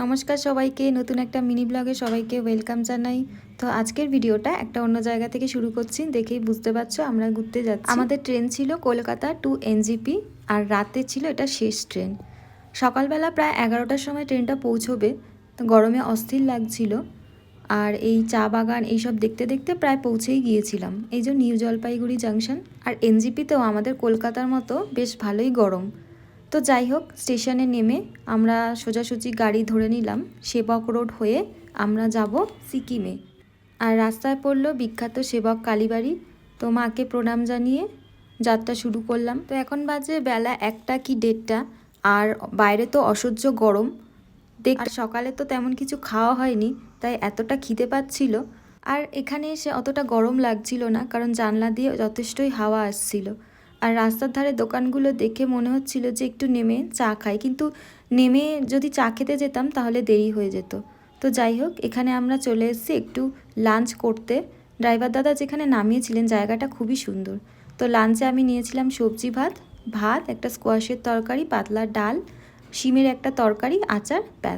নমস্কার সবাইকে, নতুন একটা মিনি ব্লগে সবাইকে ওয়েলকাম জানাই। তো আজকের ভিডিওটা একটা অন্য জায়গা থেকে শুরু করছি, দেখেই বুঝতে পারছো আমরা ঘুরতে যাচ্ছি। আমাদের ট্রেন ছিল কলকাতা টু এনজেপি, আর রাতে ছিল এটা শেষ ট্রেন। সকালবেলা প্রায় 11টার সময় ট্রেনটা পৌঁছবে, তো গরমে অস্থির লাগছিল। আর এই চা বাগান এইসব দেখতে দেখতে প্রায় পৌঁছেই গিয়েছিলাম। এই যে নিউ জলপাইগুড়ি জাংশন। আর এনজেপিতেও আমাদের কলকাতার মতো বেশ ভালোই গরম। তো যাই হোক, স্টেশনে নেমে আমরা সোজাসুজি গাড়ি ধরে নিলাম সেবক রোড হয়ে। আমরা যাব সিকিমে। আর রাস্তায় পড়লো বিখ্যাত সেবক কালীবাড়ি। তো মাকে প্রণাম জানিয়ে যাত্রা শুরু করলাম। তো এখন বাজে বেলা 1টা কি 1:30, আর বাইরে তো অসহ্য গরম। আর সকালে তো তেমন কিছু খাওয়া হয়নি, তাই এতটা খিদে পাচ্ছিল। আর এখানে এসে অতটা গরম লাগছিল না, কারণ জানলা দিয়ে যথেষ্টই হাওয়া আসছিল। আর রাস্তার ধারে দোকানগুলো দেখে মনে হচ্ছিল যে একটু নেমে চা খাই, কিন্তু নেমে যদি চা খেতে যেতাম তাহলে দেরি হয়ে যেত। তো যাই হোক, এখানে আমরা চলে এসেছি একটু লাঞ্চ করতে। ড্রাইভার দাদা যেখানে নামিয়েছিলেন জায়গাটা খুবই সুন্দর। তো লাঞ্চে আমি নিয়েছিলাম সবজি ভাত, একটা স্কোয়াশের তরকারি, পাতলা ডাল, শিমের একটা তরকারি, আচার, ব্যাস।